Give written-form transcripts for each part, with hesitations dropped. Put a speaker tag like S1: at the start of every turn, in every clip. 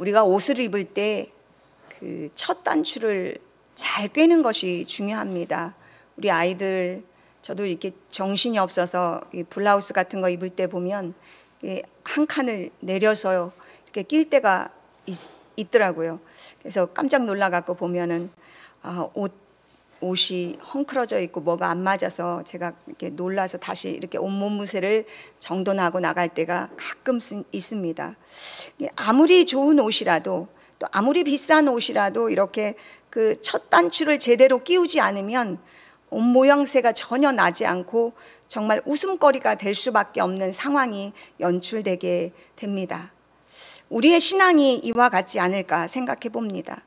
S1: 우리가 옷을 입을 때 그 첫 단추를 잘 꿰는 것이 중요합니다. 우리 아이들, 저도 이렇게 정신이 없어서 이 블라우스 같은 거 입을 때 보면 한 칸을 내려서 이렇게 낄 때가 있더라고요. 그래서 깜짝 놀라갖고 보면은 옷이 헝클어져 있고 뭐가 안 맞아서 제가 이렇게 놀라서 다시 이렇게 옷몸무새를 정돈하고 나갈 때가 가끔 있습니다. 아무리 좋은 옷이라도, 또 아무리 비싼 옷이라도 이렇게 그 첫 단추를 제대로 끼우지 않으면 옷 모양새가 전혀 나지 않고 정말 웃음거리가 될 수밖에 없는 상황이 연출되게 됩니다. 우리의 신앙이 이와 같지 않을까 생각해 봅니다.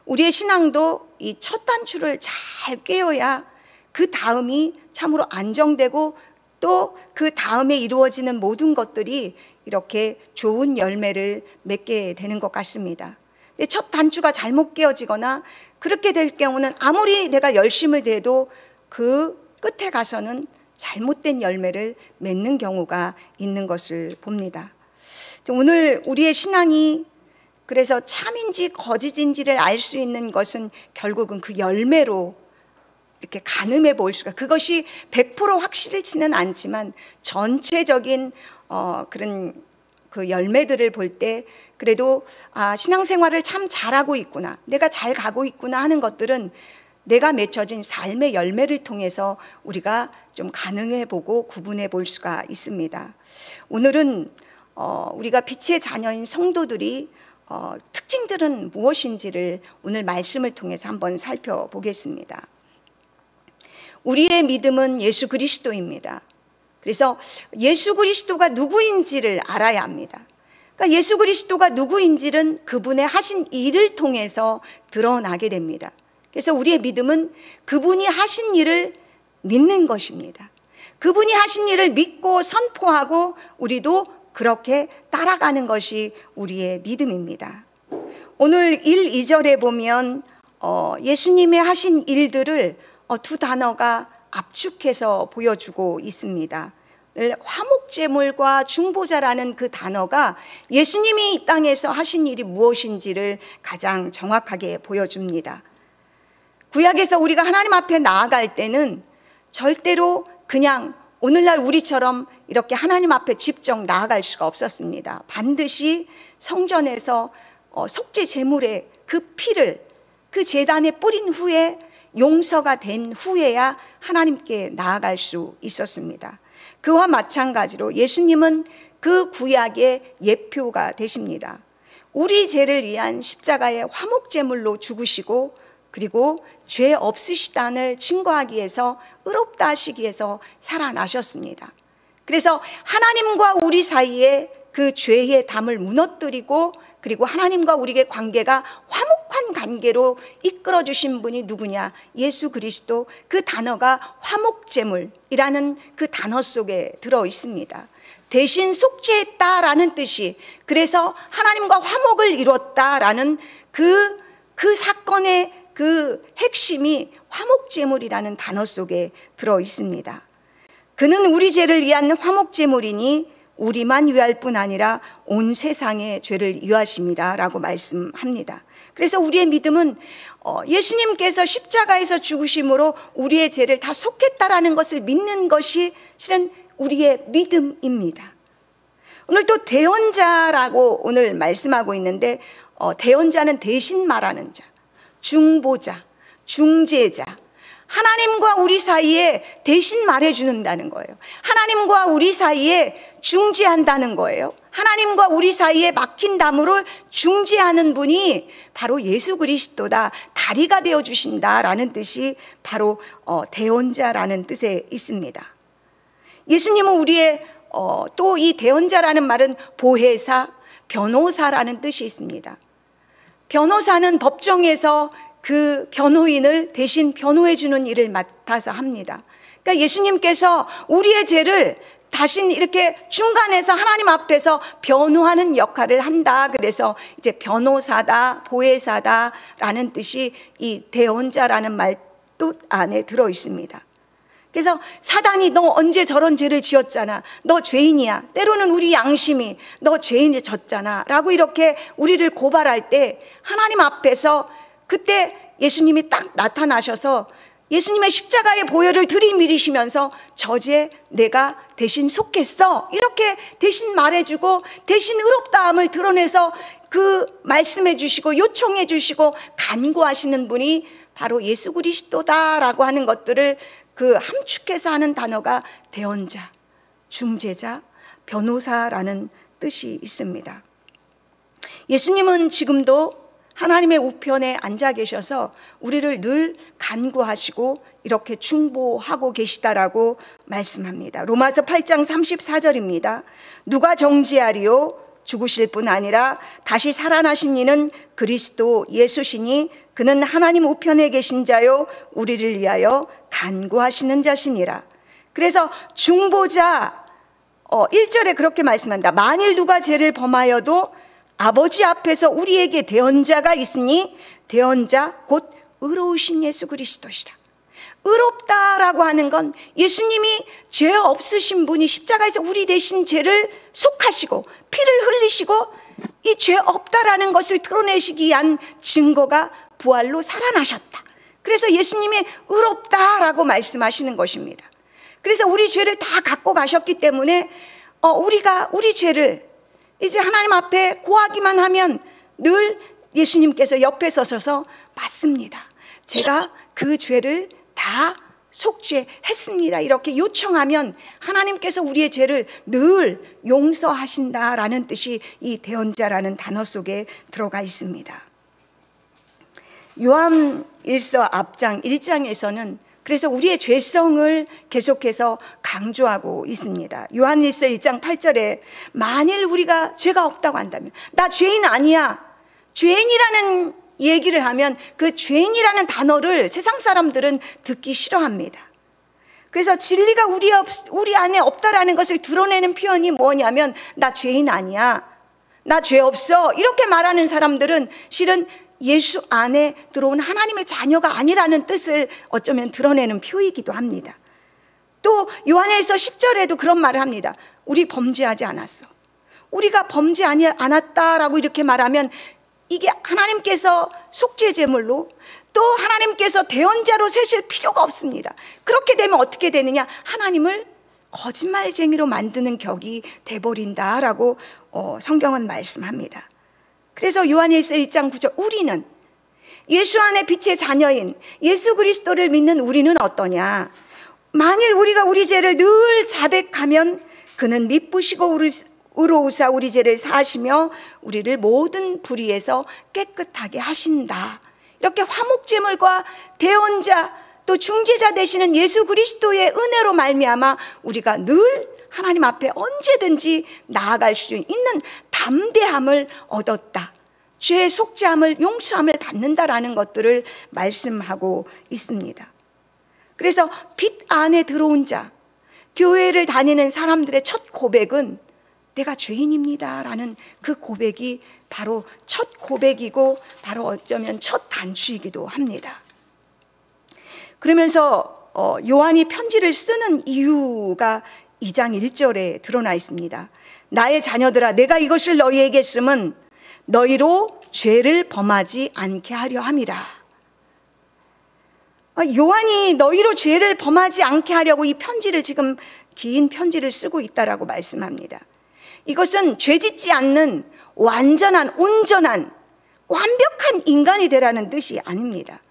S1: 우리의 신앙도 이 첫 단추를 잘 꿰어야 그 다음이 참으로 안정되고 또 그 다음에 이루어지는 모든 것들이 이렇게 좋은 열매를 맺게 되는 것 같습니다. 첫 단추가 잘못 꿰어지거나 그렇게 될 경우는 아무리 내가 열심을 대도 그 끝에 가서는 잘못된 열매를 맺는 경우가 있는 것을 봅니다. 오늘 우리의 신앙이 그래서 참인지 거짓인지를 알 수 있는 것은 결국은 그 열매로 이렇게 가늠해 볼 수가, 그것이 100% 확실치는 않지만 전체적인 그런 그 열매들을 볼 때 그래도 신앙생활을 참 잘하고 있구나, 내가 잘 가고 있구나 하는 것들은 내가 맺혀진 삶의 열매를 통해서 우리가 좀 가늠해 보고 구분해 볼 수가 있습니다. 오늘은 우리가 빛의 자녀인 성도들이 특징들은 무엇인지를 오늘 말씀을 통해서 한번 살펴보겠습니다. 우리의 믿음은 예수 그리스도입니다. 그래서 예수 그리스도가 누구인지를 알아야 합니다. 그러니까 예수 그리스도가 누구인지는 그분의 하신 일을 통해서 드러나게 됩니다. 그래서 우리의 믿음은 그분이 하신 일을 믿는 것입니다. 그분이 하신 일을 믿고 선포하고 우리도 그렇게 따라가는 것이 우리의 믿음입니다. 오늘 1, 2절에 보면 예수님의 하신 일들을 두 단어가 압축해서 보여주고 있습니다. 화목제물과 중보자라는 그 단어가 예수님이 이 땅에서 하신 일이 무엇인지를 가장 정확하게 보여줍니다. 구약에서 우리가 하나님 앞에 나아갈 때는 절대로 그냥 오늘날 우리처럼 이렇게 하나님 앞에 직접 나아갈 수가 없었습니다. 반드시 성전에서 속죄 제물의 그 피를 그 제단에 뿌린 후에 용서가 된 후에야 하나님께 나아갈 수 있었습니다. 그와 마찬가지로 예수님은 그 구약의 예표가 되십니다. 우리 죄를 위한 십자가의 화목제물로 죽으시고 그리고 죄 없으시다를 증거하기 위해서, 의롭다 하시기 위해서 살아나셨습니다. 그래서 하나님과 우리 사이에 그 죄의 담을 무너뜨리고 그리고 하나님과 우리의 관계가 화목한 관계로 이끌어 주신 분이 누구냐? 예수 그리스도. 그 단어가 화목제물이라는 그 단어 속에 들어 있습니다. 대신 속죄했다라는 뜻이, 그래서 하나님과 화목을 이뤘다라는 그 사건의 그 핵심이 화목제물이라는 단어 속에 들어 있습니다. 그는 우리 죄를 위한 화목제물이니 우리만 위할 뿐 아니라 온 세상의 죄를 위하심이라 라고 말씀합니다. 그래서 우리의 믿음은 예수님께서 십자가에서 죽으심으로 우리의 죄를 다 속했다라는 것을 믿는 것이 실은 우리의 믿음입니다. 오늘 또 대언자라고 오늘 말씀하고 있는데 대언자는 대신 말하는 자, 중보자, 중재자, 하나님과 우리 사이에 대신 말해주는다는 거예요. 하나님과 우리 사이에 중재한다는 거예요. 하나님과 우리 사이에 막힌 담으로 중재하는 분이 바로 예수 그리스도다, 다리가 되어주신다라는 뜻이 바로 대언자라는 뜻에 있습니다. 예수님은 우리의 또 이 대언자라는 말은 보혜사, 변호사라는 뜻이 있습니다. 변호사는 법정에서 그 변호인을 대신 변호해주는 일을 맡아서 합니다. 그러니까 예수님께서 우리의 죄를 다신 이렇게 중간에서 하나님 앞에서 변호하는 역할을 한다. 그래서 이제 변호사다, 보혜사다라는 뜻이 이 대언자라는 말 뜻 안에 들어 있습니다. 그래서 사단이 너 언제 저런 죄를 지었잖아, 너 죄인이야, 때로는 우리 양심이 너 죄인이 졌잖아 라고 이렇게 우리를 고발할 때 하나님 앞에서 그때 예수님이 딱 나타나셔서 예수님의 십자가의 보혈을 들이밀으시면서 저 죄 내가 대신 속했어 이렇게 대신 말해주고 대신 의롭다함을 드러내서 그 말씀해 주시고 요청해 주시고 간구하시는 분이 바로 예수 그리스도다라고 하는 것들을 그 함축해서 하는 단어가 대언자, 중재자, 변호사라는 뜻이 있습니다. 예수님은 지금도 하나님의 우편에 앉아 계셔서 우리를 늘 간구하시고 이렇게 중보하고 계시다라고 말씀합니다. 로마서 8장 34절입니다. 누가 정죄하리요? 죽으실 뿐 아니라 다시 살아나신 이는 그리스도 예수시니 그는 하나님 우편에 계신 자요 우리를 위하여 간구하시는 자시니라. 그래서 중보자 1절에 그렇게 말씀합니다. 만일 누가 죄를 범하여도 아버지 앞에서 우리에게 대언자가 있으니 대언자 곧 의로우신 예수 그리스도시라. 의롭다라고 하는 건 예수님이 죄 없으신 분이 십자가에서 우리 대신 죄를 속하시고 피를 흘리시고 이 죄 없다라는 것을 드러내시기 위한 증거가 부활로 살아나셨다. 그래서 예수님이 의롭다라고 말씀하시는 것입니다. 그래서 우리 죄를 다 갖고 가셨기 때문에 우리가 우리 죄를 이제 하나님 앞에 고하기만 하면 늘 예수님께서 옆에 서셔서 맞습니다. 제가 그 죄를 다 속죄했습니다. 이렇게 요청하면 하나님께서 우리의 죄를 늘 용서하신다라는 뜻이 이 대언자라는 단어 속에 들어가 있습니다. 요한일서 앞장 1장에서는 그래서 우리의 죄성을 계속해서 강조하고 있습니다. 요한일서 1장 8절에 만일 우리가 죄가 없다고 한다면, 나 죄인 아니야, 죄인이라는 얘기를 하면 그 죄인이라는 단어를 세상 사람들은 듣기 싫어합니다. 그래서 진리가 우리 안에 없다라는 것을 드러내는 표현이 뭐냐면 나 죄인 아니야, 나 죄 없어 이렇게 말하는 사람들은 실은 예수 안에 들어온 하나님의 자녀가 아니라는 뜻을 어쩌면 드러내는 표이기도 합니다. 또 요한일서 10절에도 그런 말을 합니다. 우리 범죄하지 않았어. 우리가 범죄하지 않았다라고 이렇게 말하면 이게 하나님께서 속죄 제물로 또 하나님께서 대언자로 세실 필요가 없습니다. 그렇게 되면 어떻게 되느냐? 하나님을 거짓말쟁이로 만드는 격이 돼버린다라고 성경은 말씀합니다. 그래서 요한일서 1장 9절 우리는 예수 안에 빛의 자녀인 예수 그리스도를 믿는 우리는 어떠냐? 만일 우리가 우리 죄를 늘 자백하면 그는 미쁘시고 의로우사 우리 죄를 사하시며 우리를 모든 불의에서 깨끗하게 하신다. 이렇게 화목제물과 대언자 또 중재자 되시는 예수 그리스도의 은혜로 말미암아 우리가 늘 하나님 앞에 언제든지 나아갈 수 있는 담대함을 얻었다. 죄의 속죄함을 용서함을 받는다라는 것들을 말씀하고 있습니다. 그래서 빛 안에 들어온 자, 교회를 다니는 사람들의 첫 고백은 내가 죄인입니다 라는 그 고백이 바로 첫 고백이고 바로 어쩌면 첫 단추이기도 합니다. 그러면서 요한이 편지를 쓰는 이유가 2장 1절에 드러나 있습니다. 나의 자녀들아 내가 이것을 너희에게 쓰면 너희로 죄를 범하지 않게 하려 함이라. 요한이 너희로 죄를 범하지 않게 하려고 이 편지를 지금 긴 편지를 쓰고 있다라고 말씀합니다. 이것은 죄짓지 않는 완전한 온전한 완벽한 인간이 되라는 뜻이 아닙니다.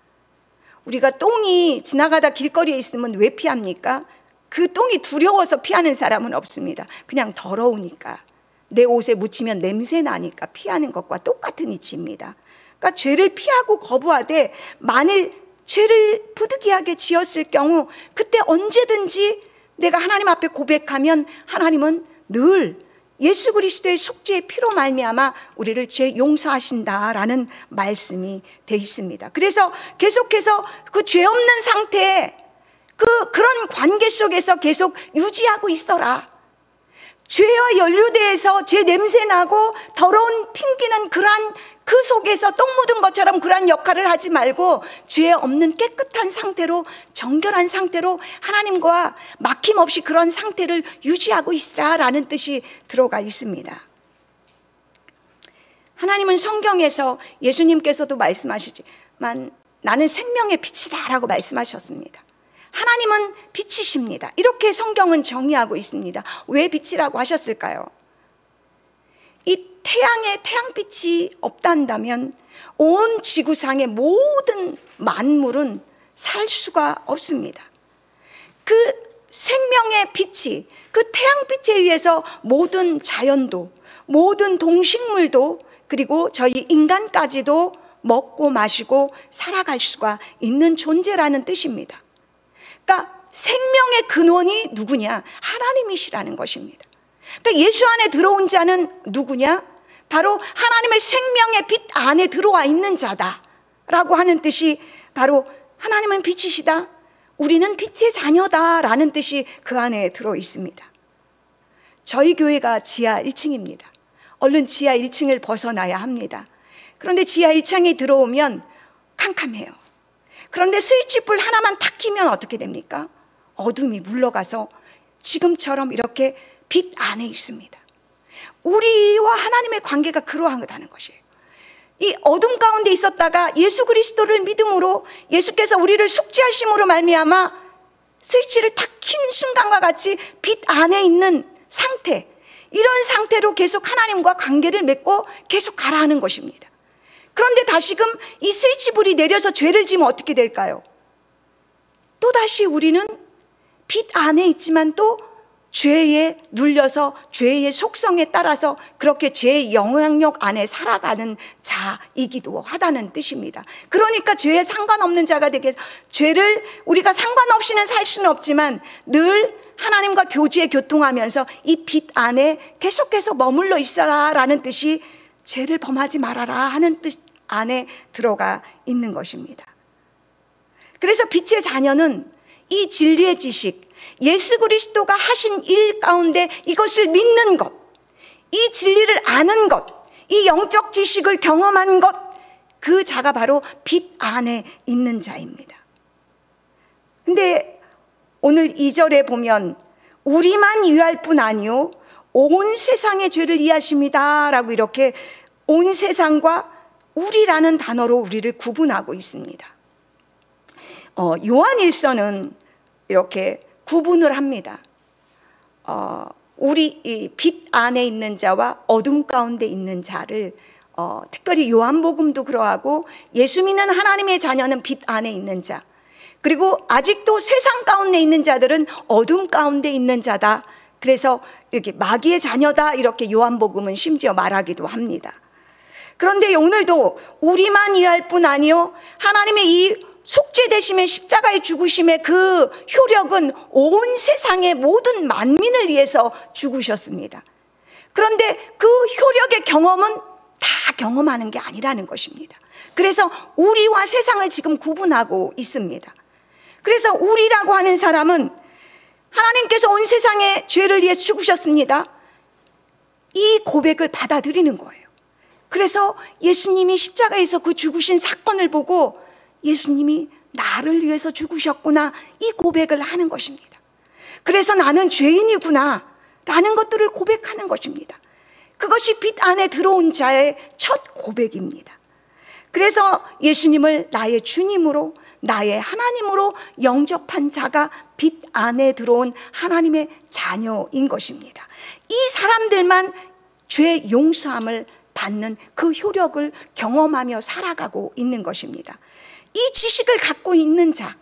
S1: 우리가 똥이 지나가다 길거리에 있으면 왜 피합니까? 그 똥이 두려워서 피하는 사람은 없습니다. 그냥 더러우니까, 내 옷에 묻히면 냄새 나니까 피하는 것과 똑같은 이치입니다. 그러니까 죄를 피하고 거부하되 만일 죄를 부득이하게 지었을 경우 그때 언제든지 내가 하나님 앞에 고백하면 하나님은 늘 예수 그리스도의 속죄의 피로 말미암아 우리를 죄 용서하신다라는 말씀이 돼 있습니다. 그래서 계속해서 그 죄 없는 상태에 그런 관계 속에서 계속 유지하고 있어라. 죄와 연루돼서 죄 냄새 나고 더러운 핑기는 그러한 그 속에서 똥 묻은 것처럼 그러한 역할을 하지 말고 죄 없는 깨끗한 상태로, 정결한 상태로 하나님과 막힘없이 그런 상태를 유지하고 있으라라는 뜻이 들어가 있습니다. 하나님은 성경에서 예수님께서도 말씀하시지만 나는 생명의 빛이다 라고 말씀하셨습니다. 하나님은 빛이십니다. 이렇게 성경은 정의하고 있습니다. 왜 빛이라고 하셨을까요? 이 태양에 태양빛이 없단다면 온 지구상의 모든 만물은 살 수가 없습니다. 그 생명의 빛이, 그 태양빛에 의해서 모든 자연도, 모든 동식물도, 그리고 저희 인간까지도 먹고 마시고 살아갈 수가 있는 존재라는 뜻입니다. 그러니까 생명의 근원이 누구냐? 하나님이시라는 것입니다. 그러니까 예수 안에 들어온 자는 누구냐? 바로 하나님의 생명의 빛 안에 들어와 있는 자다라고 하는 뜻이 바로 하나님은 빛이시다, 우리는 빛의 자녀다라는 뜻이 그 안에 들어 있습니다. 저희 교회가 지하 1층입니다. 얼른 지하 1층을 벗어나야 합니다. 그런데 지하 1층에 들어오면 캄캄해요. 그런데 스위치불 하나만 탁 켜면 어떻게 됩니까? 어둠이 물러가서 지금처럼 이렇게 빛 안에 있습니다. 우리와 하나님의 관계가 그러하다는 것이에요. 이 어둠 가운데 있었다가 예수 그리스도를 믿음으로, 예수께서 우리를 속죄하심으로 말미암아 스위치를 탁 킨 순간과 같이 빛 안에 있는 상태, 이런 상태로 계속 하나님과 관계를 맺고 계속 가라 하는 것입니다. 그런데 다시금 이 스위치불이 내려서 죄를 지으면 어떻게 될까요? 또다시 우리는 빛 안에 있지만 또 죄에 눌려서 죄의 속성에 따라서 그렇게 죄의 영향력 안에 살아가는 자이기도 하다는 뜻입니다. 그러니까 죄에 상관없는 자가 되게, 죄를 우리가 상관없이는 살 수는 없지만 늘 하나님과 교제에 교통하면서 이 빛 안에 계속해서 머물러 있어라 라는 뜻이 죄를 범하지 말아라 하는 뜻 안에 들어가 있는 것입니다. 그래서 빛의 자녀는 이 진리의 지식, 예수 그리스도가 하신 일 가운데 이것을 믿는 것, 이 진리를 아는 것, 이 영적 지식을 경험한 것, 그 자가 바로 빛 안에 있는 자입니다. 근데 오늘 2절에 보면 우리만 이해할 뿐 아니요 온 세상의 죄를 이해하십니다 라고 이렇게 온 세상과 우리라는 단어로 우리를 구분하고 있습니다. 요한일서는 이렇게 구분을 합니다. 우리 이 빛 안에 있는 자와 어둠 가운데 있는 자를 특별히 요한복음도 그러하고 예수 믿는 하나님의 자녀는 빛 안에 있는 자, 그리고 아직도 세상 가운데 있는 자들은 어둠 가운데 있는 자다. 그래서 이렇게 마귀의 자녀다 이렇게 요한복음은 심지어 말하기도 합니다. 그런데 오늘도 우리만 이해할 뿐 아니요 하나님의 이 속죄되심의 십자가의 죽으심의 그 효력은 온 세상의 모든 만민을 위해서 죽으셨습니다. 그런데 그 효력의 경험은 다 경험하는 게 아니라는 것입니다. 그래서 우리와 세상을 지금 구분하고 있습니다. 그래서 우리라고 하는 사람은 하나님께서 온 세상의 죄를 위해 죽으셨습니다. 이 고백을 받아들이는 거예요. 그래서 예수님이 십자가에서 그 죽으신 사건을 보고 예수님이 나를 위해서 죽으셨구나, 이 고백을 하는 것입니다. 그래서 나는 죄인이구나 라는 것들을 고백하는 것입니다. 그것이 빛 안에 들어온 자의 첫 고백입니다. 그래서 예수님을 나의 주님으로, 나의 하나님으로 영접한 자가 빛 안에 들어온 하나님의 자녀인 것입니다. 이 사람들만 죄 용서함을 받는 그 효력을 경험하며 살아가고 있는 것입니다. 이 지식을 갖고 있는 자,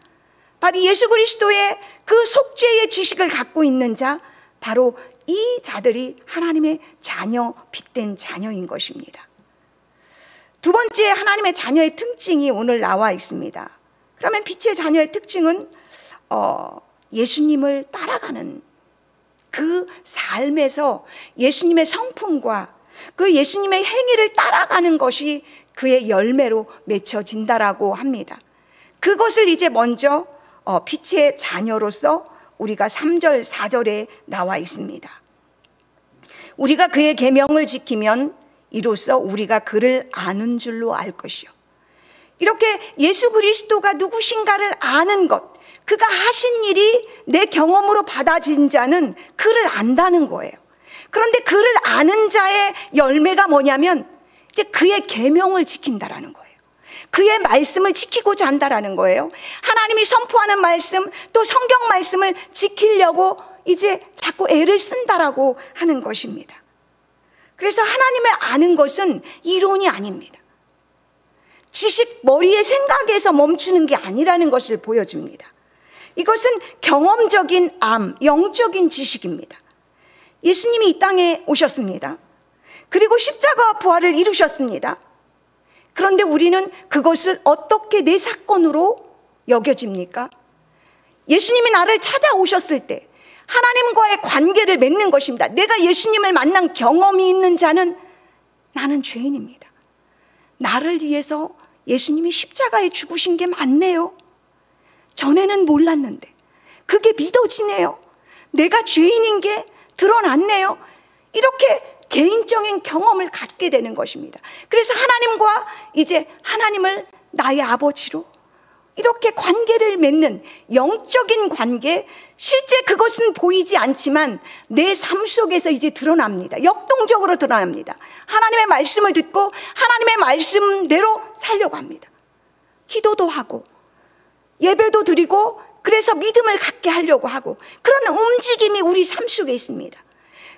S1: 바로 예수 그리스도의 그 속죄의 지식을 갖고 있는 자, 바로 이 자들이 하나님의 자녀, 빛된 자녀인 것입니다. 두 번째 하나님의 자녀의 특징이 오늘 나와 있습니다. 그러면 빛의 자녀의 특징은 예수님을 따라가는 그 삶에서 예수님의 성품과 그 예수님의 행위를 따라가는 것이 그의 열매로 맺혀진다라고 합니다. 그것을 이제 먼저 빛의 자녀로서 우리가 3절, 4절에 나와 있습니다. 우리가 그의 계명을 지키면 이로써 우리가 그를 아는 줄로 알 것이요. 이렇게 예수 그리스도가 누구신가를 아는 것, 그가 하신 일이 내 경험으로 받아진 자는 그를 안다는 거예요. 그런데 그를 아는 자의 열매가 뭐냐면 이제 그의 계명을 지킨다라는 거예요. 그의 말씀을 지키고자 한다라는 거예요. 하나님이 선포하는 말씀, 또 성경 말씀을 지키려고 이제 자꾸 애를 쓴다라고 하는 것입니다. 그래서 하나님을 아는 것은 이론이 아닙니다. 지식, 머리의 생각에서 멈추는 게 아니라는 것을 보여줍니다. 이것은 경험적인 영적인 지식입니다. 예수님이 이 땅에 오셨습니다. 그리고 십자가와 부활을 이루셨습니다. 그런데 우리는 그것을 어떻게 내 사건으로 여겨집니까? 예수님이 나를 찾아오셨을 때 하나님과의 관계를 맺는 것입니다. 내가 예수님을 만난 경험이 있는 자는 나는 죄인입니다. 나를 위해서 예수님이 십자가에 죽으신 게 맞네요. 전에는 몰랐는데 그게 믿어지네요. 내가 죄인인 게 드러났네요. 이렇게 개인적인 경험을 갖게 되는 것입니다. 그래서 하나님과 이제 하나님을 나의 아버지로 이렇게 관계를 맺는 영적인 관계, 실제 그것은 보이지 않지만 내 삶 속에서 이제 드러납니다. 역동적으로 드러납니다. 하나님의 말씀을 듣고 하나님의 말씀대로 살려고 합니다. 기도도 하고 예배도 드리고 그래서 믿음을 갖게 하려고 하고 그런 움직임이 우리 삶 속에 있습니다.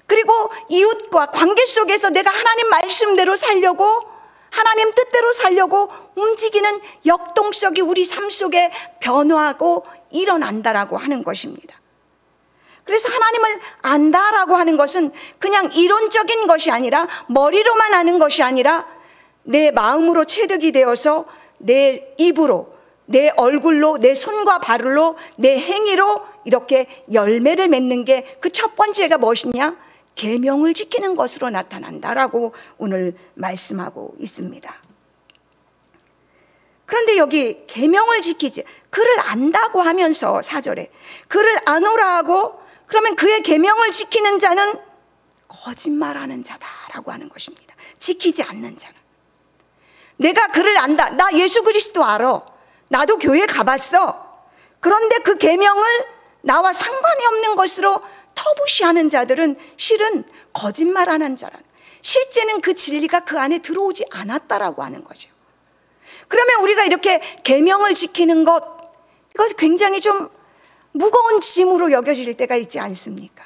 S1: 그리고 이웃과 관계 속에서 내가 하나님 말씀대로 살려고 하나님 뜻대로 살려고 움직이는 역동성이 우리 삶 속에 변화하고 일어난다라고 하는 것입니다. 그래서 하나님을 안다라고 하는 것은 그냥 이론적인 것이 아니라 머리로만 아는 것이 아니라 내 마음으로 체득이 되어서 내 입으로, 내 얼굴로, 내 손과 발로, 내 행위로 이렇게 열매를 맺는 게 그 첫 번째가 무엇이냐? 계명을 지키는 것으로 나타난다라고 오늘 말씀하고 있습니다. 그런데 여기 계명을 지키지, 그를 안다고 하면서 4절에 그를 아노라 하고 그러면 그의 계명을 지키는 자는 거짓말하는 자다라고 하는 것입니다. 지키지 않는 자는. 내가 그를 안다. 나 예수 그리스도 알아. 나도 교회 가봤어. 그런데 그 계명을 나와 상관이 없는 것으로 터부시하는 자들은 실은 거짓말하는 자란, 실제는 그 진리가 그 안에 들어오지 않았다라고 하는 거죠. 그러면 우리가 이렇게 계명을 지키는 것, 이것 굉장히 좀 무거운 짐으로 여겨질 때가 있지 않습니까?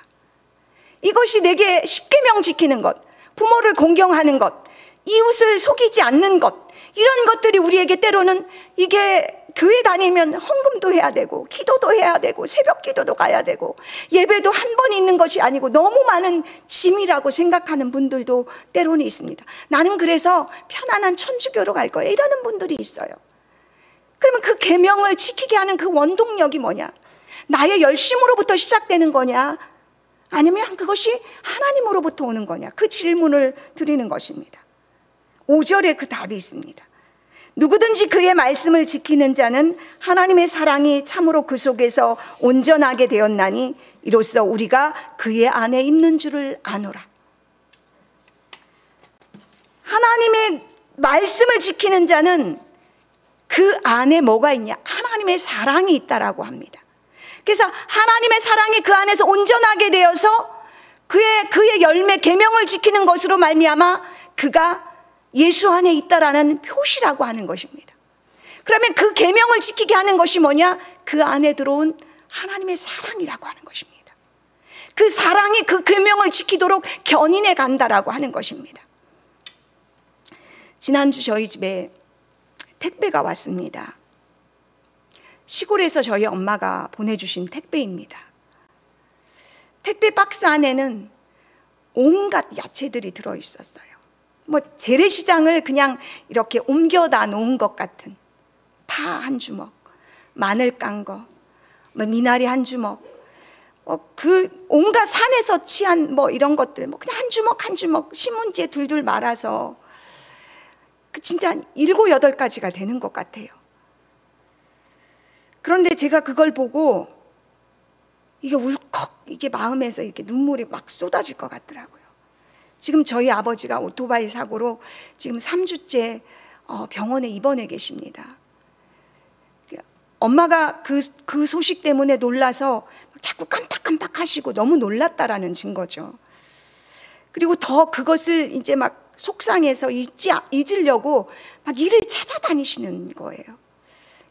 S1: 이것이 내게 십계명 지키는 것, 부모를 공경하는 것, 이웃을 속이지 않는 것, 이런 것들이 우리에게 때로는 이게 교회 다니면 헌금도 해야 되고 기도도 해야 되고 새벽 기도도 가야 되고 예배도 한 번 있는 것이 아니고 너무 많은 짐이라고 생각하는 분들도 때로는 있습니다. 나는 그래서 편안한 천주교로 갈 거예요, 이러는 분들이 있어요. 그러면 그 계명을 지키게 하는 그 원동력이 뭐냐? 나의 열심으로부터 시작되는 거냐? 아니면 그것이 하나님으로부터 오는 거냐? 그 질문을 드리는 것입니다. 5절에 그 답이 있습니다. 누구든지 그의 말씀을 지키는 자는 하나님의 사랑이 참으로 그 속에서 온전하게 되었나니 이로써 우리가 그의 안에 있는 줄을 아노라. 하나님의 말씀을 지키는 자는 그 안에 뭐가 있냐? 하나님의 사랑이 있다라고 합니다. 그래서 하나님의 사랑이 그 안에서 온전하게 되어서 그의 열매 계명을 지키는 것으로 말미암아 그가 예수 안에 있다라는 표시라고 하는 것입니다. 그러면 그 계명을 지키게 하는 것이 뭐냐? 그 안에 들어온 하나님의 사랑이라고 하는 것입니다. 그 사랑이 그 계명을 지키도록 견인해 간다라고 하는 것입니다. 지난주 저희 집에 택배가 왔습니다. 시골에서 저희 엄마가 보내주신 택배입니다. 택배 박스 안에는 온갖 야채들이 들어있었어요. 재래시장을 그냥 이렇게 옮겨다 놓은 것 같은 파 한 주먹, 마늘 깐 거, 미나리 한 주먹, 그 온갖 산에서 취한 이런 것들, 그냥 한 주먹 한 주먹 신문지에 둘둘 말아서 진짜 7, 8가지가 되는 것 같아요. 그런데 제가 그걸 보고 이게 울컥, 이게 마음에서 이렇게 눈물이 막 쏟아질 것 같더라고요. 지금 저희 아버지가 오토바이 사고로 지금 3주째 병원에 입원해 계십니다. 엄마가 그 소식 때문에 놀라서 자꾸 깜빡깜빡 하시고 너무 놀랐다라는 증거죠. 그리고 더 그것을 이제 막 속상해서 잊으려고 막 일을 찾아다니시는 거예요.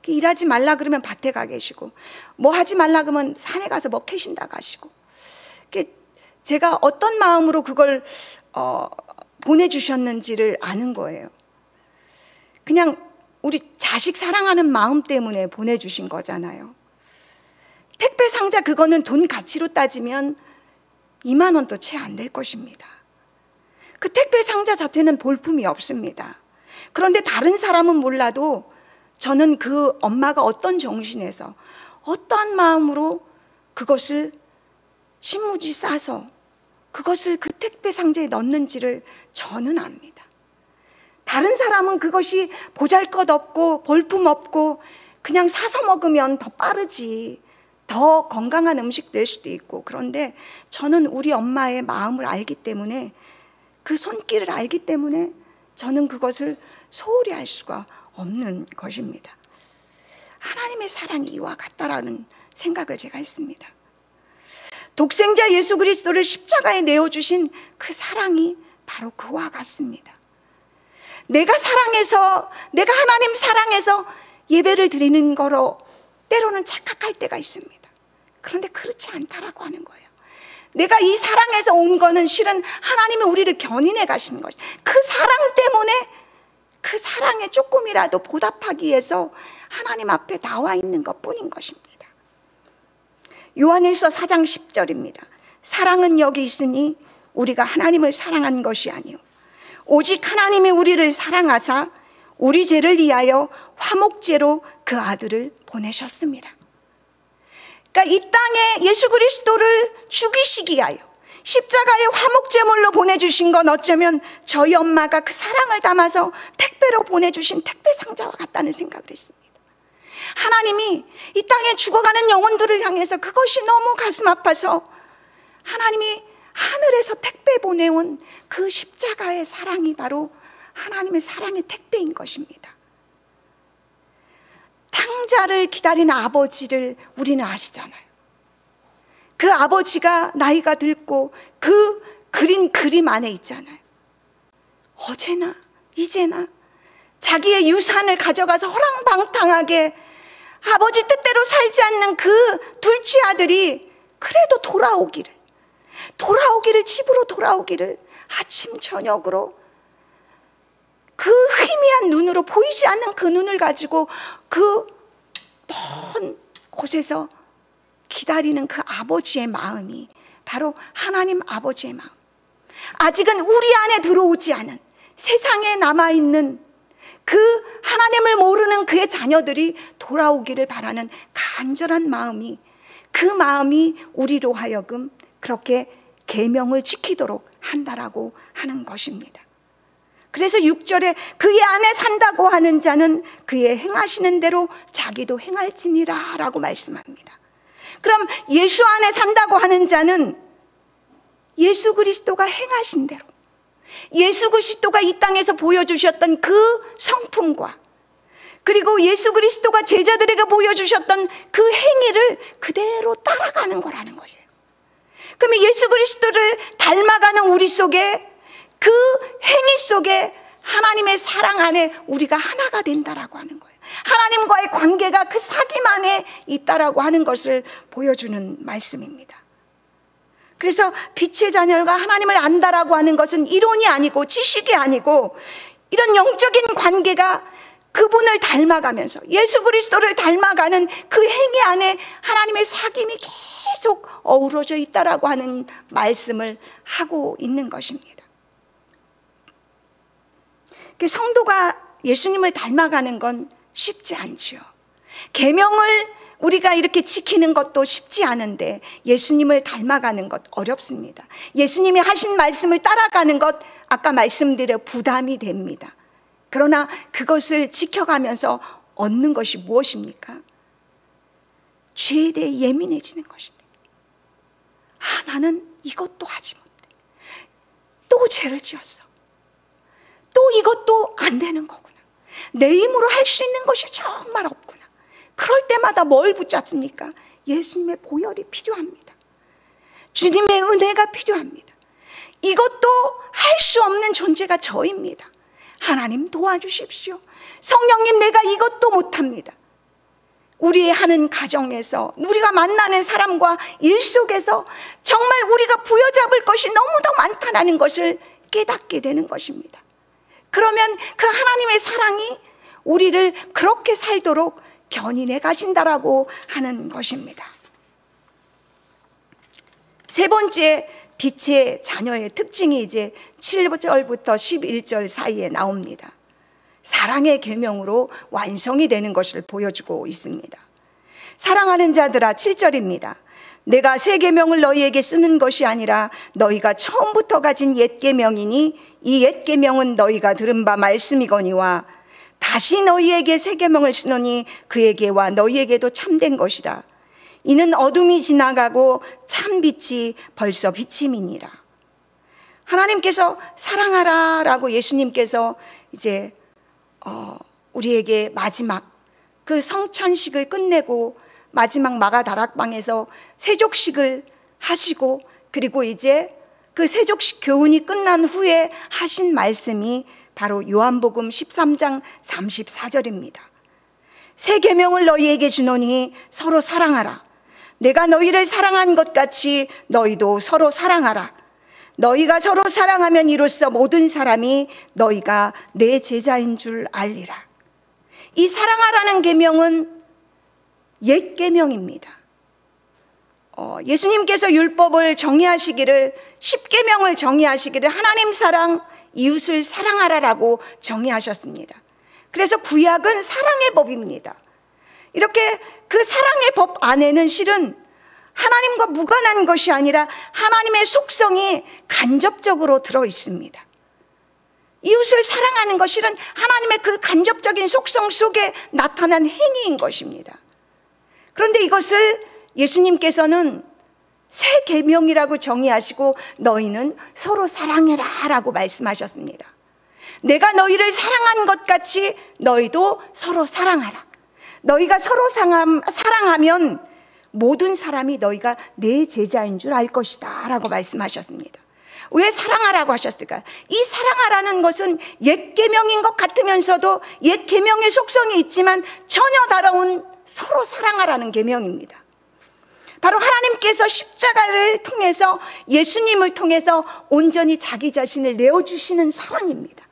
S1: 일하지 말라 그러면 밭에 가 계시고, 뭐 하지 말라 그러면 산에 가서 먹 캐신다 가시고. 제가 어떤 마음으로 그걸 보내주셨는지를 아는 거예요. 그냥 우리 자식 사랑하는 마음 때문에 보내주신 거잖아요. 택배 상자 그거는 돈 가치로 따지면 2만 원도 채 안 될 것입니다. 그 택배 상자 자체는 볼품이 없습니다. 그런데 다른 사람은 몰라도 저는 그 엄마가 어떤 정신에서 어떠한 마음으로 그것을 신문지 싸서 그것을 그 택배 상자에 넣는지를 저는 압니다. 다른 사람은 그것이 보잘것없고 볼품없고 그냥 사서 먹으면 더 빠르지, 더 건강한 음식 될 수도 있고, 그런데 저는 우리 엄마의 마음을 알기 때문에, 그 손길을 알기 때문에 저는 그것을 소홀히 할 수가 없는 것입니다. 하나님의 사랑이 이와 같다라는 생각을 제가 했습니다. 독생자 예수 그리스도를 십자가에 내어주신 그 사랑이 바로 그와 같습니다. 내가 하나님 사랑해서 예배를 드리는 거로 때로는 착각할 때가 있습니다. 그런데 그렇지 않다라고 하는 거예요. 내가 이 사랑에서 온 거는 실은 하나님이 우리를 견인해 가시는 것이죠. 그 사랑 때문에, 그 사랑에 조금이라도 보답하기 위해서 하나님 앞에 나와 있는 것뿐인 것입니다. 요한일서 4장 10절입니다. 사랑은 여기 있으니 우리가 하나님을 사랑한 것이 아니요 오직 하나님이 우리를 사랑하사 우리 죄를 위하여 화목제로 그 아들을 보내셨습니다. 그러니까 이 땅에 예수 그리스도를 죽이시기 위하여 십자가의 화목제물로 보내주신 건 어쩌면 저희 엄마가 그 사랑을 담아서 택배로 보내주신 택배 상자와 같다는 생각을 했습니다. 하나님이 이 땅에 죽어가는 영혼들을 향해서 그것이 너무 가슴 아파서 하나님이 하늘에서 택배 보내온 그 십자가의 사랑이 바로 하나님의 사랑의 택배인 것입니다. 탕자를 기다리는 아버지를 우리는 아시잖아요. 그 아버지가 나이가 들고 그 그린 그림 안에 있잖아요. 어제나 이제나 자기의 유산을 가져가서 호랑방탕하게 아버지 뜻대로 살지 않는 그 둘째 아들이 그래도 집으로 돌아오기를 아침 저녁으로 그 희미한 눈으로, 보이지 않는 그 눈을 가지고 그 먼 곳에서 기다리는 그 아버지의 마음이 바로 하나님 아버지의 마음. 아직은 우리 안에 들어오지 않은, 세상에 남아있는 그 하나님을 모르는 그의 자녀들이 돌아오기를 바라는 간절한 마음이, 그 마음이 우리로 하여금 그렇게 계명을 지키도록 한다라고 하는 것입니다. 그래서 6절에 그의 안에 산다고 하는 자는 그의 행하시는 대로 자기도 행할지니라 라고 말씀합니다. 그럼 예수 안에 산다고 하는 자는 예수 그리스도가 행하신 대로, 예수 그리스도가 이 땅에서 보여주셨던 그 성품과, 그리고 예수 그리스도가 제자들에게 보여주셨던 그 행위를 그대로 따라가는 거라는 거예요. 그러면 예수 그리스도를 닮아가는 우리 속에, 그 행위 속에 하나님의 사랑 안에 우리가 하나가 된다라고 하는 거예요. 하나님과의 관계가 그 사귐 안에 있다라고 하는 것을 보여주는 말씀입니다. 그래서 빛의 자녀가 하나님을 안다라고 하는 것은 이론이 아니고 지식이 아니고, 이런 영적인 관계가 그분을 닮아가면서 예수 그리스도를 닮아가는 그 행위 안에 하나님의 사귐이 계속 어우러져 있다라고 하는 말씀을 하고 있는 것입니다. 성도가 예수님을 닮아가는 건 쉽지 않지요. 계명을 우리가 이렇게 지키는 것도 쉽지 않은데 예수님을 닮아가는 것 어렵습니다. 예수님이 하신 말씀을 따라가는 것, 아까 말씀드린 부담이 됩니다. 그러나 그것을 지켜가면서 얻는 것이 무엇입니까? 죄에 대해 예민해지는 것입니다. 나는 이것도 하지 못해. 또 죄를 지었어. 또 이것도 안 되는 거구나. 내 힘으로 할 수 있는 것이 정말 없구나. 그럴 때마다 뭘 붙잡습니까? 예수님의 보혈이 필요합니다. 주님의 은혜가 필요합니다. 이것도 할 수 없는 존재가 저입니다. 하나님 도와주십시오. 성령님, 내가 이것도 못합니다. 우리 하는 가정에서, 우리가 만나는 사람과 일 속에서 정말 우리가 부여잡을 것이 너무도 많다는 것을 깨닫게 되는 것입니다. 그러면 그 하나님의 사랑이 우리를 그렇게 살도록 견인해 가신다라고 하는 것입니다. 세 번째, 빛의 자녀의 특징이 이제 7절부터 11절 사이에 나옵니다. 사랑의 계명으로 완성이 되는 것을 보여주고 있습니다. 사랑하는 자들아, 7절입니다. 내가 새 계명을 너희에게 쓰는 것이 아니라 너희가 처음부터 가진 옛 계명이니 이 옛 계명은 너희가 들은 바 말씀이거니와 다시 너희에게 새 계명을 쓰노니 그에게와 너희에게도 참된 것이라. 이는 어둠이 지나가고 참 빛이 벌써 비침이니라. 하나님께서 사랑하라 라고 예수님께서 이제 우리에게 마지막 그 성찬식을 끝내고 마지막 마가다락방에서 세족식을 하시고, 그리고 이제 그 세족식 교훈이 끝난 후에 하신 말씀이 바로 요한복음 13장 34절입니다. 새 계명을 너희에게 주노니 서로 사랑하라. 내가 너희를 사랑한 것 같이 너희도 서로 사랑하라. 너희가 서로 사랑하면 이로써 모든 사람이 너희가 내 제자인 줄 알리라. 이 사랑하라는 계명은 옛 계명입니다. 예수님께서 율법을 정의하시기를, 10계명을 정의하시기를 하나님 사랑, 이웃을 사랑하라라고 정의하셨습니다. 그래서 구약은 사랑의 법입니다. 이렇게 그 사랑의 법 안에는 실은 하나님과 무관한 것이 아니라 하나님의 속성이 간접적으로 들어 있습니다. 이웃을 사랑하는 것은 하나님의 그 간접적인 속성 속에 나타난 행위인 것입니다. 그런데 이것을 예수님께서는 새 계명이라고 정의하시고 너희는 서로 사랑해라 라고 말씀하셨습니다. 내가 너희를 사랑한 것 같이 너희도 서로 사랑하라. 너희가 서로 사랑하면 모든 사람이 너희가 내 제자인 줄 알 것이다 라고 말씀하셨습니다. 왜 사랑하라고 하셨을까요? 이 사랑하라는 것은 옛 계명인 것 같으면서도 옛 계명의 속성이 있지만 전혀 다른 서로 사랑하라는 계명입니다. 바로 하나님께서 십자가를 통해서, 예수님을 통해서 온전히 자기 자신을 내어주시는 사랑입니다.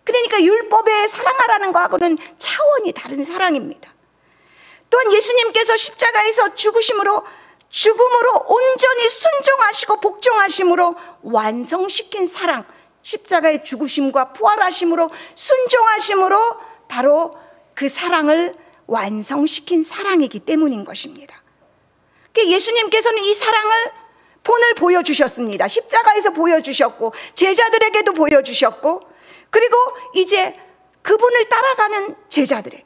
S1: 그러니까 율법의 사랑하라는 것하고는 차원이 다른 사랑입니다. 또한 예수님께서 십자가에서 죽음으로 온전히 순종하시고 복종하심으로 완성시킨 사랑, 십자가의 죽으심과 부활하심으로 순종하심으로 바로 그 사랑을 완성시킨 사랑이기 때문인 것입니다. 예수님께서는 이 사랑을 본을 보여주셨습니다. 십자가에서 보여주셨고 제자들에게도 보여주셨고, 그리고 이제 그분을 따라가는 제자들에게,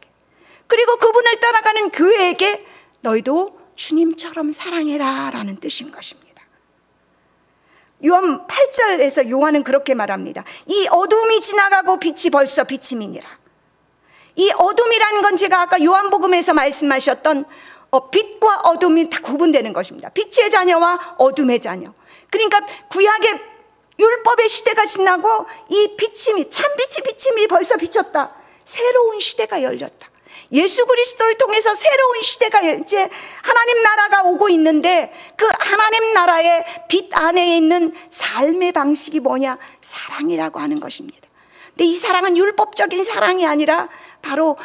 S1: 그리고 그분을 따라가는 교회에게 너희도 주님처럼 사랑해라 라는 뜻인 것입니다. 요한 8절에서 요한은 그렇게 말합니다. 이 어둠이 지나가고 빛이 벌써 비침이니라. 이 어둠이라는 건 제가 아까 요한복음에서 말씀하셨던 빛과 어둠이 다 구분되는 것입니다. 빛의 자녀와 어둠의 자녀. 그러니까 구약의 율법의 시대가 지나고 이 비침이, 참빛이 비침이 벌써 비쳤다. 새로운 시대가 열렸다. 예수 그리스도를 통해서 새로운 시대가 이제 하나님 나라가 오고 있는데, 그 하나님 나라의 빛 안에 있는 삶의 방식이 뭐냐? 사랑이라고 하는 것입니다. 근데 이 사랑은 율법적인 사랑이 아니라 바로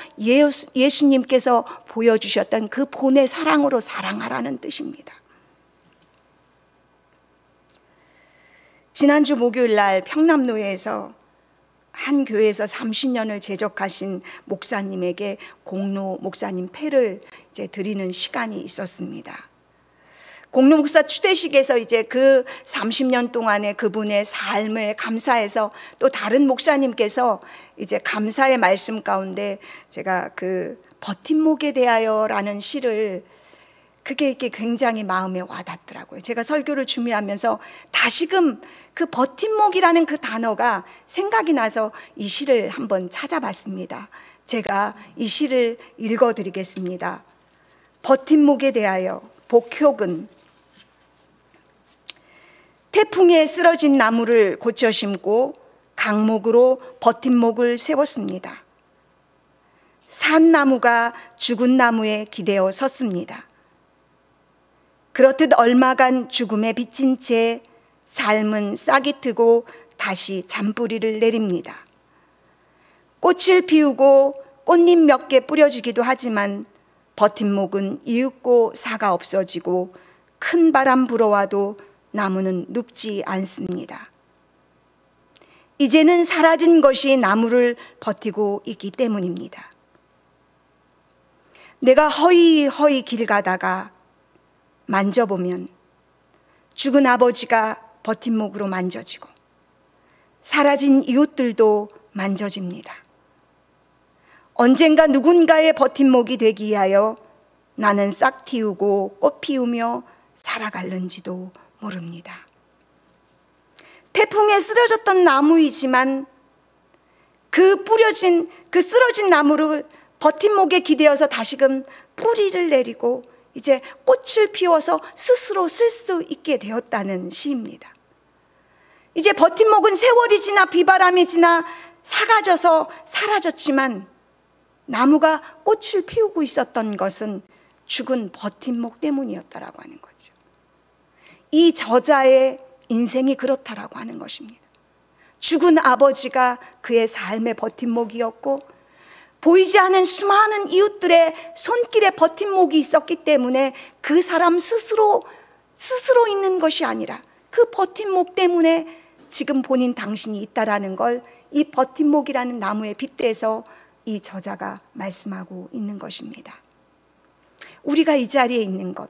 S1: 예수님께서 보여주셨던 그 본의 사랑으로 사랑하라는 뜻입니다. 지난주 목요일 날 평남노예에서 한 교회에서 30년을 제적하신 목사님에게 공로 목사님 패를 이제 드리는 시간이 있었습니다. 공로 목사 추대식에서 이제 그 30년 동안의 그분의 삶을 감사해서, 또 다른 목사님께서 이제 감사의 말씀 가운데 제가 그 버팀목에 대하여라는 시를 그게 이렇게 굉장히 마음에 와닿더라고요. 제가 설교를 준비하면서 다시금 그 버팀목이라는 그 단어가 생각이 나서 이 시를 한번 찾아봤습니다. 제가 이 시를 읽어드리겠습니다. 버팀목에 대하여. 복효근. 태풍에 쓰러진 나무를 고쳐 심고 강목으로 버팀목을 세웠습니다. 산나무가 죽은 나무에 기대어 섰습니다. 그렇듯 얼마간 죽음에 비친 채 삶은 싹이 트고 다시 잔뿌리를 내립니다. 꽃을 피우고 꽃잎 몇 개 뿌려지기도 하지만 버팀목은 이윽고 사가 없어지고 큰 바람 불어와도 나무는 눕지 않습니다. 이제는 사라진 것이 나무를 버티고 있기 때문입니다. 내가 허이허이 길 가다가 만져보면 죽은 아버지가 버팀목으로 만져지고 사라진 이웃들도 만져집니다. 언젠가 누군가의 버팀목이 되기 위하여 나는 싹 틔우고 꽃 피우며 살아갈는지도 모릅니다. 태풍에 쓰러졌던 나무이지만 그 쓰러진 나무를 버팀목에 기대어서 다시금 뿌리를 내리고 이제 꽃을 피워서 스스로 쓸 수 있게 되었다는 시입니다. 이제 버팀목은 세월이 지나 비바람이 지나 사가져서 사라졌지만 나무가 꽃을 피우고 있었던 것은 죽은 버팀목 때문이었다라고 하는 거죠. 이 저자의 인생이 그렇다라고 하는 것입니다. 죽은 아버지가 그의 삶의 버팀목이었고 보이지 않은 수많은 이웃들의 손길에 버팀목이 있었기 때문에 그 사람 스스로 있는 것이 아니라 그 버팀목 때문에 지금 본인 당신이 있다라는 걸 이 버팀목이라는 나무에 빗대서 이 저자가 말씀하고 있는 것입니다. 우리가 이 자리에 있는 것,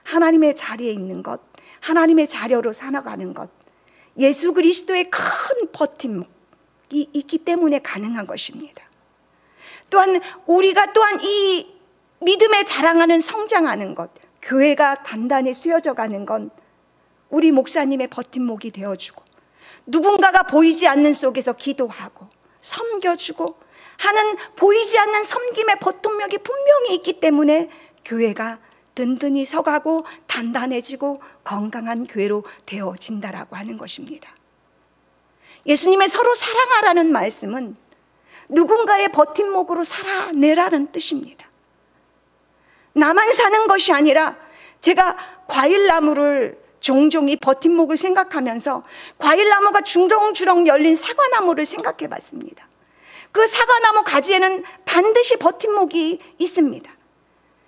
S1: 하나님의 자리에 있는 것, 하나님의 자녀로 살아가는 것, 예수 그리스도의 큰 버팀목이 있기 때문에 가능한 것입니다. 또한 우리가 또한 이 믿음에 자랑하는 성장하는 것, 교회가 단단히 쓰여져 가는 건 우리 목사님의 버팀목이 되어주고 누군가가 보이지 않는 속에서 기도하고 섬겨주고 하는 보이지 않는 섬김의 버팀목이 분명히 있기 때문에 교회가 든든히 서가고 단단해지고 건강한 교회로 되어진다라고 하는 것입니다. 예수님의 서로 사랑하라는 말씀은 누군가의 버팀목으로 살아내라는 뜻입니다. 나만 사는 것이 아니라 제가 과일나무를 종종 이 버팀목을 생각하면서 과일나무가 주렁주렁 열린 사과나무를 생각해 봤습니다. 그 사과나무 가지에는 반드시 버팀목이 있습니다.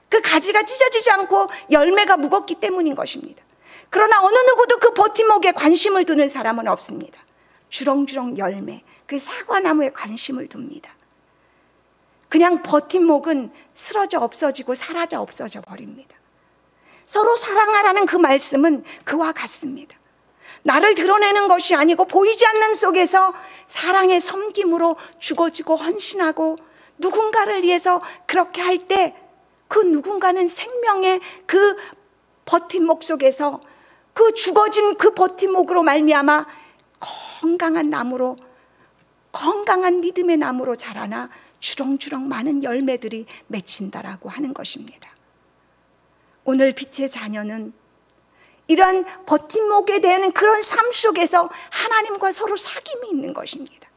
S1: 그 가지가 찢어지지 않고 열매가 무겁기 때문인 것입니다. 그러나 어느 누구도 그 버팀목에 관심을 두는 사람은 없습니다. 주렁주렁 열매, 그 사과나무에 관심을 둡니다. 그냥 버팀목은 쓰러져 없어지고 사라져 없어져 버립니다. 서로 사랑하라는 그 말씀은 그와 같습니다. 나를 드러내는 것이 아니고 보이지 않는 속에서 사랑의 섬김으로 죽어지고 헌신하고 누군가를 위해서 그렇게 할 때 그 누군가는 생명의 그 버팀목 속에서 그 죽어진 그 버팀목으로 말미암아 건강한 나무로, 건강한 믿음의 나무로 자라나 주렁주렁 많은 열매들이 맺힌다라고 하는 것입니다. 오늘 빛의 자녀는 이러한 버팀목에 대한 그런 삶 속에서 하나님과 서로 사귐이 있는 것입니다.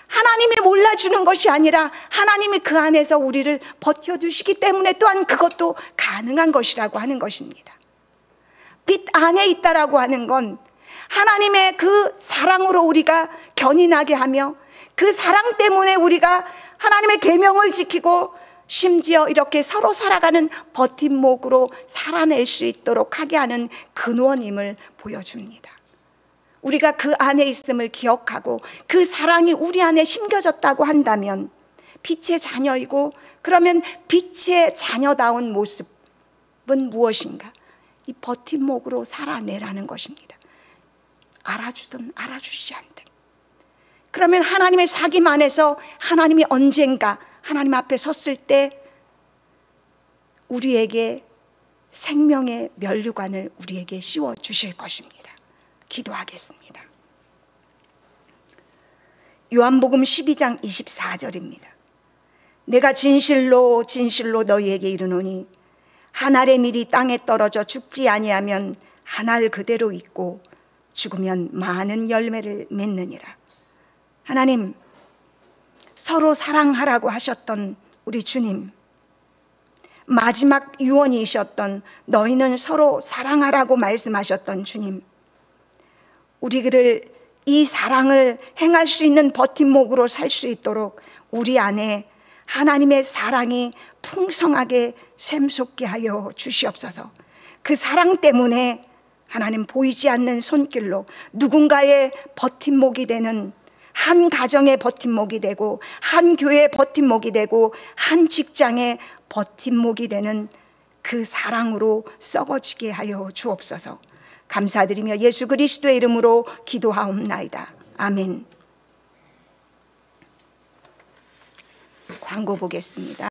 S1: 하나님이 몰라주는 것이 아니라 하나님이 그 안에서 우리를 버텨주시기 때문에 또한 그것도 가능한 것이라고 하는 것입니다. 빛 안에 있다라고 하는 건 하나님의 그 사랑으로 우리가 견인하게 하며 그 사랑 때문에 우리가 하나님의 계명을 지키고 심지어 이렇게 서로 살아가는 버팀목으로 살아낼 수 있도록 하게 하는 근원임을 보여줍니다. 우리가 그 안에 있음을 기억하고 그 사랑이 우리 안에 심겨졌다고 한다면 빛의 자녀이고, 그러면 빛의 자녀다운 모습은 무엇인가? 이 버팀목으로 살아내라는 것입니다. 알아주든 알아주시지 않든. 그러면 하나님의 사귐 안에서 하나님이 언젠가 하나님 앞에 섰을 때 우리에게 생명의 면류관을 우리에게 씌워 주실 것입니다. 기도하겠습니다. 요한복음 12장 24절입니다. 내가 진실로 진실로 너희에게 이르노니 한 알의 밀이 땅에 떨어져 죽지 아니하면 한 알 그대로 있고 죽으면 많은 열매를 맺느니라. 하나님, 서로 사랑하라고 하셨던 우리 주님, 마지막 유언이셨던 너희는 서로 사랑하라고 말씀하셨던 주님, 우리를 이 사랑을 행할 수 있는 버팀목으로 살 수 있도록 우리 안에 하나님의 사랑이 풍성하게 샘솟게 하여 주시옵소서. 그 사랑 때문에 하나님 보이지 않는 손길로 누군가의 버팀목이 되는, 한 가정의 버팀목이 되고 한 교회의 버팀목이 되고 한 직장의 버팀목이 되는 그 사랑으로 썩어지게 하여 주옵소서. 감사드리며 예수 그리스도의 이름으로 기도하옵나이다. 아멘. 광고 보겠습니다.